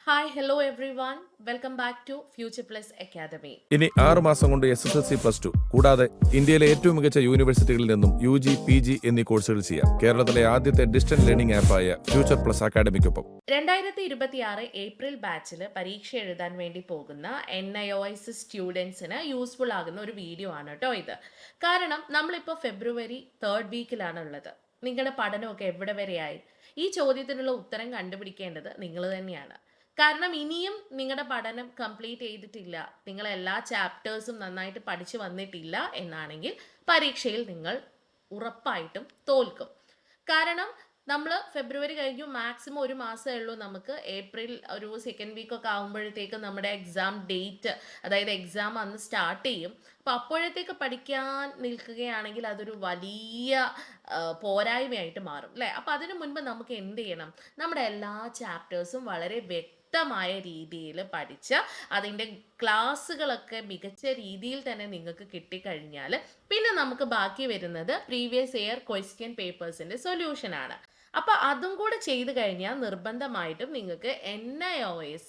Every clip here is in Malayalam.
Hi hello everyone welcome back to Future plus Academy. ഇനി 6 മാസം കൊണ്ട് SSLC+2 കൂടാതെ ഇന്ത്യയിലെ ഏറ്റവും മികച്ച യൂണിവേഴ്സിറ്റികളിൽ നിന്നും UG PG എന്നീ കോഴ്സുകൾ ചെയ്യാം. കേരളത്തിലെ ആദ്യത്തെ ഡിസ്റ്റൻസ് ലേണിംഗ് ആപ്പായ ഫ്യൂച്ചർ പ്ലസ് അക്കാഡമിക്കൊപ്പം 2026 ഏപ്രിൽ ബാച്ചിൽ പരീക്ഷ എഴുതാൻ വേണ്ടി പോകുന്ന NIOS സ്റ്റുഡൻസിന് യൂസ്ഫുൾ ആകുന്ന ഒരു വീഡിയോ ആണ് കേട്ടോ ഇത്. കാരണം നമ്മളിപ്പോൾ ഫെബ്രുവരി 3rd വീക്കിലാണ് ഉള്ളത്. നിങ്ങളുടെ പഠനമൊക്കെ എവിടെ വരെയായി? ഈ ചോദ്യത്തിനുള്ള ഉത്തരം കണ്ടുപിടിക്കേണ്ടത് നിങ്ങൾ തന്നെയാണ്. കാരണം ഇനിയും നിങ്ങളുടെ പഠനം കംപ്ലീറ്റ് ചെയ്തിട്ടില്ല, നിങ്ങൾ എല്ലാ ചാപ്റ്റേഴ്സും നന്നായിട്ട് പഠിച്ചു വന്നിട്ടില്ല എന്നാണെങ്കിൽ പരീക്ഷയിൽ നിങ്ങൾ ഉറപ്പായിട്ടും തോൽക്കും. കാരണം നമ്മൾ ഫെബ്രുവരി കഴിഞ്ഞു, മാക്സിമം ഒരു മാസമേ ഉള്ളൂ. നമുക്ക് ഏപ്രിൽ ഒരു സെക്കൻഡ് വീക്കൊക്കെ ആകുമ്പോഴത്തേക്കും നമ്മുടെ എക്സാം ഡേറ്റ്, അതായത് എക്സാം അന്ന് സ്റ്റാർട്ട് ചെയ്യും. അപ്പോൾ അപ്പോഴത്തേക്ക് പഠിക്കാൻ നിൽക്കുകയാണെങ്കിൽ അതൊരു വലിയ പോരായ്മയായിട്ട് മാറും അല്ലേ. അപ്പോൾ അതിനു മുൻപ് നമുക്ക് എന്ത് ചെയ്യണം? നമ്മുടെ എല്ലാ ചാപ്റ്റേഴ്സും വളരെ വ്യക്തമായ രീതിയിൽ പഠിച്ച് അതിൻ്റെ ക്ലാസ്സുകളൊക്കെ മികച്ച രീതിയിൽ തന്നെ നിങ്ങൾക്ക് കിട്ടിക്കഴിഞ്ഞാൽ പിന്നെ നമുക്ക് ബാക്കി വരുന്നത് പ്രീവിയസ് ഇയർ ക്വസ്റ്റ്യൻ പേപ്പേഴ്സിൻ്റെ സൊല്യൂഷനാണ്. അപ്പോൾ അതും കൂടെ ചെയ്ത് കഴിഞ്ഞാൽ നിർബന്ധമായിട്ടും നിങ്ങൾക്ക് NIOS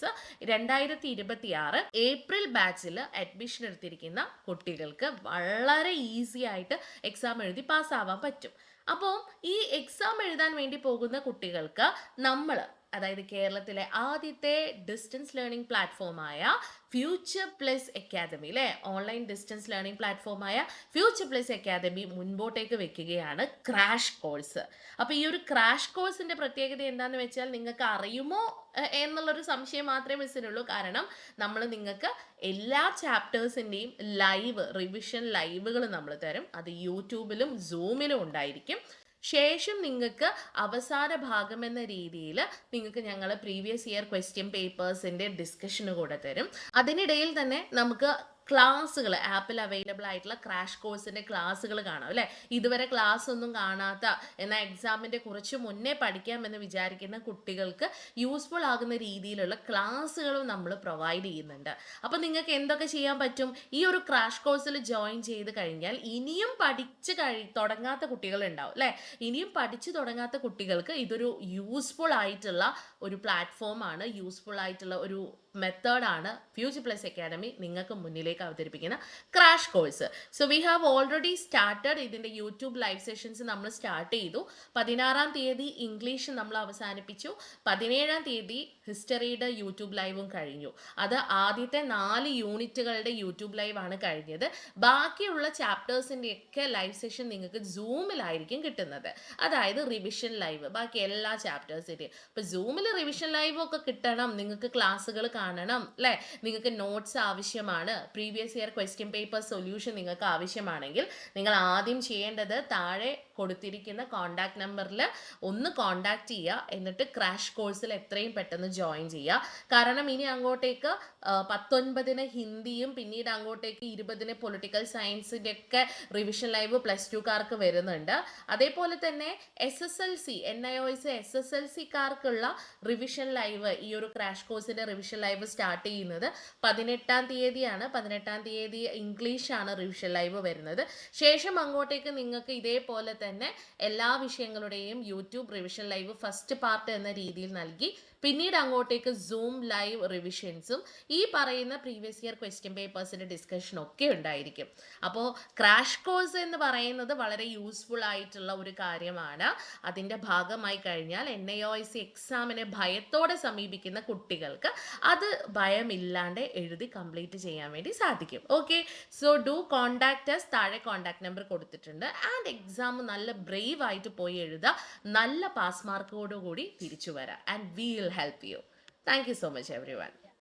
2026 ഏപ്രിൽ ബാച്ചിൽ അഡ്മിഷൻ എടുത്തിരിക്കുന്ന കുട്ടികൾക്ക് വളരെ ഈസി ആയിട്ട് എക്സാം എഴുതി പാസ്സാവാൻ പറ്റും. അപ്പോൾ ഈ എക്സാം എഴുതാൻ വേണ്ടി പോകുന്ന കുട്ടികൾക്ക് നമ്മൾ, അതായത് കേരളത്തിലെ ആദ്യത്തെ ഡിസ്റ്റൻസ് ലേണിംഗ് പ്ലാറ്റ്ഫോമായ ഫ്യൂച്ചർ പ്ലസ് അക്കാദമി അല്ലേ, ഓൺലൈൻ ഡിസ്റ്റൻസ് ലേണിംഗ് പ്ലാറ്റ്ഫോമായ ഫ്യൂച്ചർ പ്ലസ് അക്കാദമി മുൻപോട്ടേക്ക് വെക്കുകയാണ് ക്രാഷ് കോഴ്സ്. അപ്പോൾ ഈ ഒരു ക്രാഷ് കോഴ്സിൻ്റെ പ്രത്യേകത എന്താണെന്ന് വെച്ചാൽ നിങ്ങൾക്ക് അറിയുമോ എന്നുള്ളൊരു സംശയം മാത്രമേ മിസ്സിനുള്ളൂ. കാരണം നമ്മൾ നിങ്ങൾക്ക് എല്ലാ ചാപ്റ്റേഴ്സിൻ്റെയും ലൈവ് റിവിഷൻ ലൈവുകൾ നമ്മൾ തരും. അത് യൂട്യൂബിലും സൂമിലും ഉണ്ടായിരിക്കും. ശേഷം നിങ്ങൾക്ക് അവസാന ഭാഗം എന്ന രീതിയിൽ നിങ്ങൾക്ക് ഞങ്ങൾ പ്രീവിയസ് ഇയർ ക്വസ്റ്റ്യൻ പേപ്പേഴ്സിൻ്റെ ഡിസ്കഷന് കൂടെ തരും. അതിനിടയിൽ തന്നെ നമുക്ക് ക്ലാസ്സുകൾ, ആപ്പിൽ അവൈലബിൾ ആയിട്ടുള്ള ക്രാഷ് കോഴ്സിൻ്റെ ക്ലാസ്സുകൾ കാണാം അല്ലേ. ഇതുവരെ ക്ലാസ് ഒന്നും കാണാത്ത, എന്നാൽ എക്സാമിൻ്റെ കുറച്ച് മുന്നേ പഠിക്കാമെന്ന് വിചാരിക്കുന്ന കുട്ടികൾക്ക് യൂസ്ഫുൾ ആകുന്ന രീതിയിലുള്ള ക്ലാസ്സുകളും നമ്മൾ പ്രൊവൈഡ് ചെയ്യുന്നുണ്ട്. അപ്പോൾ നിങ്ങൾക്ക് എന്തൊക്കെ ചെയ്യാൻ പറ്റും? ഈ ഒരു ക്രാഷ് കോഴ്സിൽ ജോയിൻ ചെയ്ത് കഴിഞ്ഞാൽ ഇനിയും തുടങ്ങാത്ത കുട്ടികളുണ്ടാവും അല്ലേ. ഇനിയും പഠിച്ചു തുടങ്ങാത്ത കുട്ടികൾക്ക് ഇതൊരു യൂസ്ഫുൾ ആയിട്ടുള്ള ഒരു പ്ലാറ്റ്ഫോമാണ്, യൂസ്ഫുൾ ആയിട്ടുള്ള ഒരു മെത്തേഡാണ് ഫ്യൂച്ചർ പ്ലസ് അക്കാഡമി നിങ്ങൾക്ക് മുന്നിലേക്ക് അവതരിപ്പിക്കുന്ന crash course. So we have already started. ഇതിൻ്റെ യൂട്യൂബ് ലൈവ് സെഷൻസ് നമ്മൾ സ്റ്റാർട്ട് ചെയ്തു. 16-ാം തീയതി ഇംഗ്ലീഷ് നമ്മൾ അവസാനിപ്പിച്ചു. 17-ാം തീയതി ഹിസ്റ്ററിയുടെ യൂട്യൂബ് ലൈവും കഴിഞ്ഞു. അത് ആദ്യത്തെ 4 യൂണിറ്റുകളുടെ യൂട്യൂബ് ലൈവ് ആണ് കഴിഞ്ഞത്. ബാക്കിയുള്ള ചാപ്റ്റേഴ്സിൻ്റെയൊക്കെ ലൈവ് സെഷൻ നിങ്ങൾക്ക് സൂമിലായിരിക്കും കിട്ടുന്നത്. അതായത് റിവിഷൻ ലൈവ്, ബാക്കി എല്ലാ ചാപ്റ്റേഴ്സിൻ്റെയും. അപ്പോൾ സൂമിൽ റിവിഷൻ ലൈവ് ഒക്കെ കിട്ടണം, നിങ്ങൾക്ക് ക്ലാസ്സുകൾ കാണണം അല്ലേ, നിങ്ങൾക്ക് നോട്ട്സ് ആവശ്യമാണ്, previous year question paper solution നിങ്ങൾക്ക് ആവശ്യമാണെങ്കിൽ നിങ്ങൾ ആദ്യം ചെയ്യേണ്ടത് താഴെ കൊടുത്തിരിക്കുന്ന കോൺടാക്ട് നമ്പറിൽ ഒന്ന് കോൺടാക്ട് ചെയ്യുക. എന്നിട്ട് ക്രാഷ് കോഴ്സിൽ എത്രയും പെട്ടെന്ന് ജോയിൻ ചെയ്യുക. കാരണം ഇനി അങ്ങോട്ടേക്ക് 19-ന് ഹിന്ദിയും പിന്നീട് അങ്ങോട്ടേക്ക് 20-ന് പൊളിറ്റിക്കൽ സയൻസിൻ്റെ ഒക്കെ റിവിഷൻ ലൈവ് +2കാർക്ക് വരുന്നുണ്ട്. അതേപോലെ തന്നെ SSLC NIOS SSLCക്കാർക്കുള്ള റിവിഷൻ ലൈവ്, ഈ ഒരു ക്രാഷ് കോഴ്സിൻ്റെ റിവിഷൻ ലൈവ് സ്റ്റാർട്ട് ചെയ്യുന്നത് 18-ാം തീയതിയാണ്. 18-ാം തീയതി ഇംഗ്ലീഷാണ് റിവിഷൻ ലൈവ് വരുന്നത്. ശേഷം അങ്ങോട്ടേക്ക് നിങ്ങൾക്ക് ഇതേപോലെ തന്നെ എല്ലാ വിഷയങ്ങളുടെയും YouTube revision live first part എന്ന രീതിയിൽ നൽകി പിന്നീട് അങ്ങോട്ടേക്ക് സൂം ലൈവ് റിവിഷൻസും ഈ പറയുന്ന പ്രീവിയസ് ഇയർ ക്വസ്റ്റ്യൻ പേപ്പേഴ്സിൻ്റെ ഡിസ്കഷനും ഒക്കെ ഉണ്ടായിരിക്കും. അപ്പോൾ ക്രാഷ് കോഴ്സ് എന്ന് പറയുന്നത് വളരെ യൂസ്ഫുൾ ആയിട്ടുള്ള ഒരു കാര്യമാണ്. അതിൻ്റെ ഭാഗമായി കഴിഞ്ഞാൽ NIOS എക്സാമിനെ ഭയത്തോടെ സമീപിക്കുന്ന കുട്ടികൾക്ക് അത് ഭയമില്ലാണ്ട് എഴുതി കംപ്ലീറ്റ് ചെയ്യാൻ വേണ്ടി സാധിക്കും. Okay, so do contact us. താഴെ കോൺടാക്ട് നമ്പർ കൊടുത്തിട്ടുണ്ട്. ആൻഡ് എക്സാം നല്ല ബ്രേവ് ആയിട്ട് പോയി എഴുതുക, നല്ല പാസ് മാർക്കോടുകൂടി തിരിച്ചു വരാം. And we will help you. Thank you so much everyone.